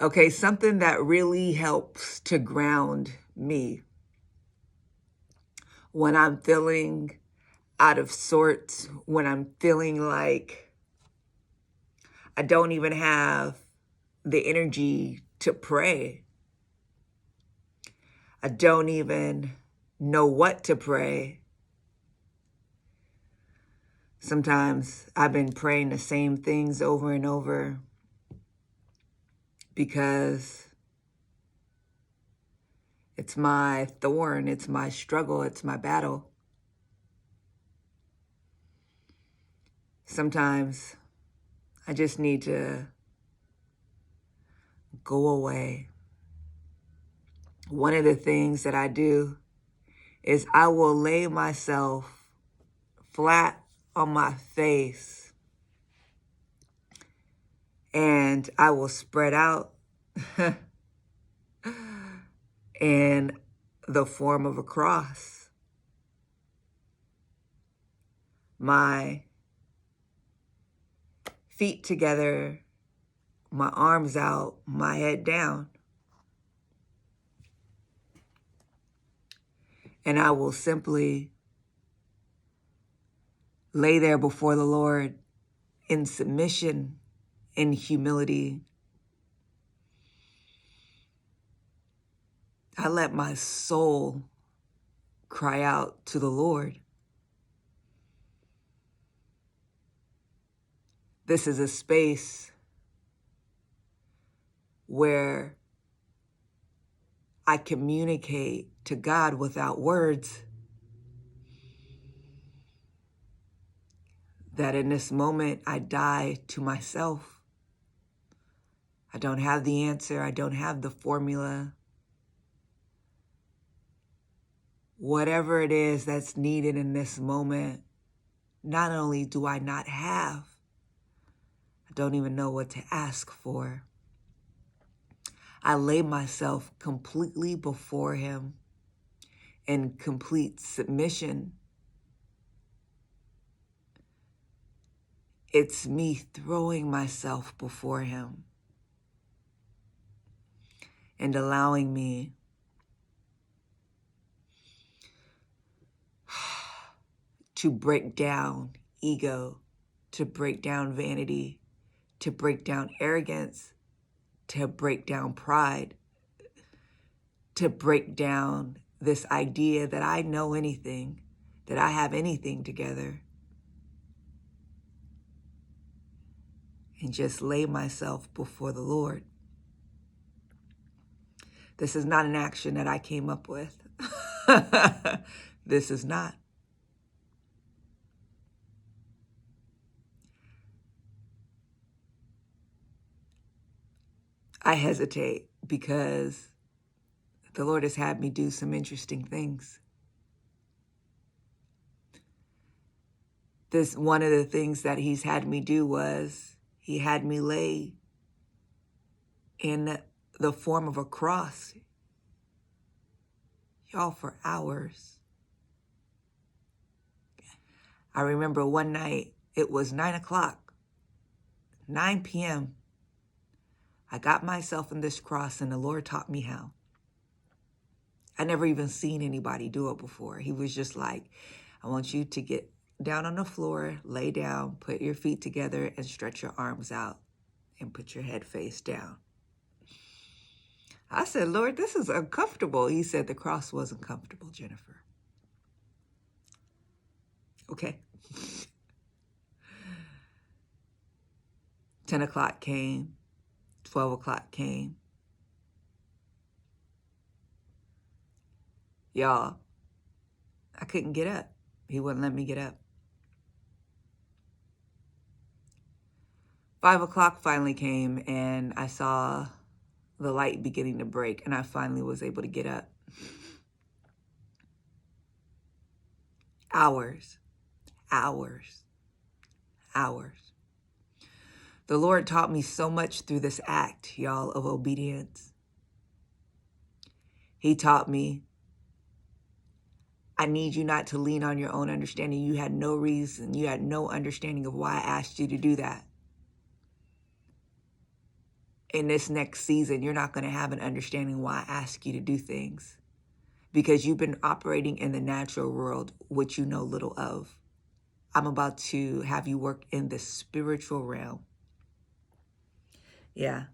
Okay, something that really helps to ground me when I'm feeling out of sorts, when I'm feeling like I don't even have the energy to pray. I don't even know what to pray. Sometimes I've been praying the same things over and over because it's my thorn, it's my struggle, it's my battle. Sometimes I just need to go away. One of the things that I do is I will lay myself flat on my face and I will spread out in the form of a cross. My feet together, my arms out, my head down. And I will simply lay there before the Lord in submission, in humility. I let my soul cry out to the Lord. This is a space where I communicate to God without words. That in this moment, I die to myself. I don't have the answer. I don't have the formula. Whatever it is that's needed in this moment, not only do I not have, I don't even know what to ask for. I lay myself completely before Him in complete submission. It's me throwing myself before Him and allowing me to break down ego, to break down vanity, to break down arrogance, to break down pride, to break down this idea that I know anything, that I have anything together, and just lay myself before the Lord. This is not an action that I came up with. This is not. I hesitate because the Lord has had me do some interesting things. One of the things that He's had me do was He had me lay in the form of a cross, y'all, for hours. I remember one night, it was 9 o'clock, 9 p.m. I got myself in this cross and the Lord taught me how. I never even seen anybody do it before. He was just like, I want you to get down on the floor, lay down, put your feet together and stretch your arms out and put your head face down. I said, Lord, this is uncomfortable. He said, the cross wasn't comfortable, Jennifer. Okay. 10 o'clock came, 12 o'clock came. Y'all, I couldn't get up. He wouldn't let me get up. 5 o'clock finally came and I saw the light beginning to break and I finally was able to get up. Hours. The Lord taught me so much through this act, y'all, of obedience. He taught me, I need you not to lean on your own understanding. You had no reason, you had no understanding of why I asked you to do that. in this next season, you're not going to have an understanding why I ask you to do things, because you've been operating in the natural world, which you know little of. I'm about to have you work in the spiritual realm. Yeah.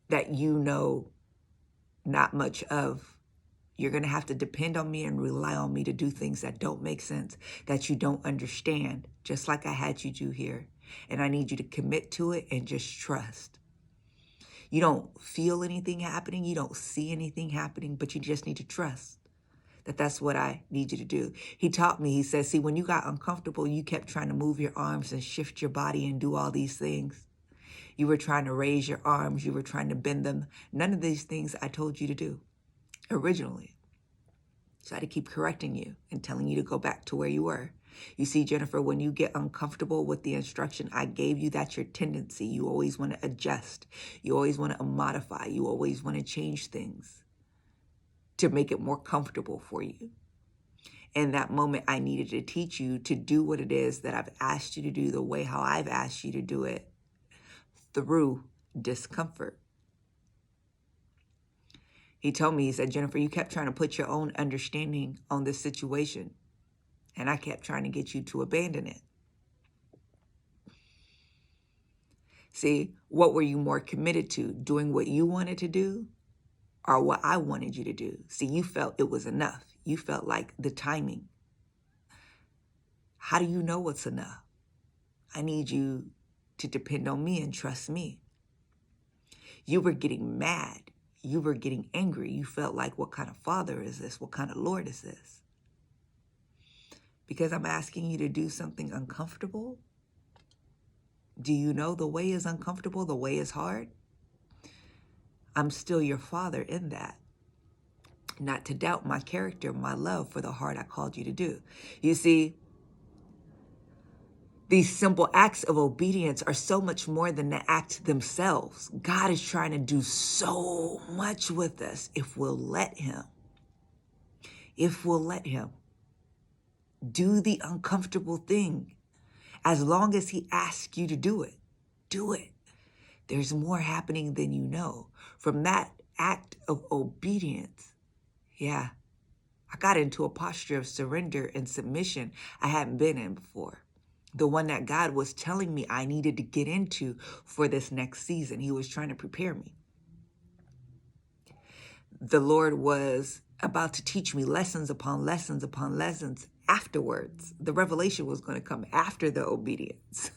That you know not much of. You're going to have to depend on me and rely on me to do things that don't make sense, that you don't understand, just like I had you do here. And I need you to commit to it and just trust. You don't feel anything happening. You don't see anything happening, but you just need to trust that that's what I need you to do. He taught me, he said, see, when you got uncomfortable, you kept trying to move your arms and shift your body and do all these things. You were trying to raise your arms. You were trying to bend them. None of these things I told you to do originally. So I had to keep correcting you and telling you to go back to where you were. You see, Jennifer, when you get uncomfortable with the instruction I gave you, that's your tendency. You always want to adjust. You always want to modify. You always want to change things to make it more comfortable for you. In that moment, I needed to teach you to do what it is that I've asked you to do the way how I've asked you to do it, through discomfort. He told me, he said, Jennifer, you kept trying to put your own understanding on this situation, and I kept trying to get you to abandon it. See, what were you more committed to, doing what you wanted to do or what I wanted you to do? See, you felt it was enough. You felt like the timing. How do you know what's enough? I need you to depend on me and trust me. You were getting mad. You were getting angry. You felt like, what kind of father is this? What kind of Lord is this? Because I'm asking you to do something uncomfortable? Do you know the way is uncomfortable? The way is hard? I'm still your father in that. Not to doubt my character, my love for the hard I called you to do. You see, these simple acts of obedience are so much more than the act themselves. God is trying to do so much with us if we'll let him. If we'll let him do the uncomfortable thing. As long as he asks you to do it, do it. There's more happening than you know. From that act of obedience, yeah, I got into a posture of surrender and submission I hadn't been in before. The one that God was telling me I needed to get into for this next season. He was trying to prepare me. The Lord was about to teach me lessons upon lessons upon lessons afterwards. The revelation was going to come after the obedience.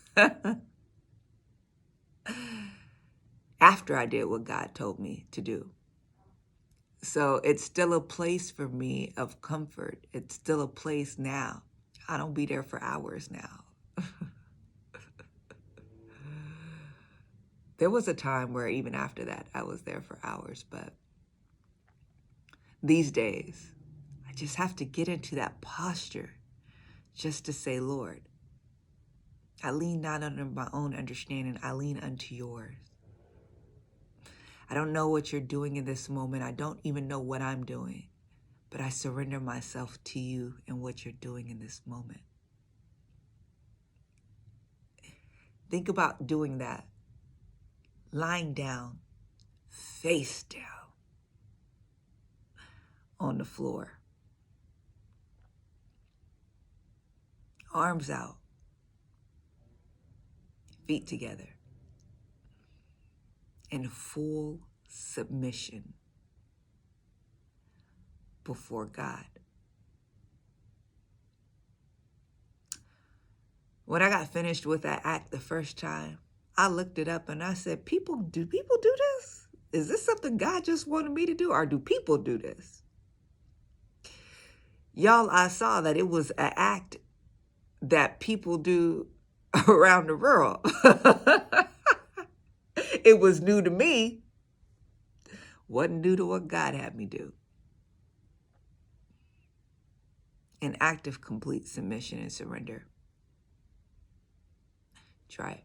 After I did what God told me to do. So it's still a place for me of comfort. It's still a place now. I don't be there for hours now. There was a time where even after that, I was there for hours. But these days, I just have to get into that posture just to say, Lord, I lean not under my own understanding. I lean unto yours. I don't know what you're doing in this moment. I don't even know what I'm doing. But I surrender myself to you and what you're doing in this moment. Think about doing that. Lying down, face down on the floor. Arms out, feet together, in full submission before God. When I got finished with that act the first time, I looked it up and I said, do people do this? Is this something God just wanted me to do, or do people do this? Y'all, I saw that it was an act that people do around the world. It was new to me. Wasn't new to what God had me do. An act of complete submission and surrender. Try it.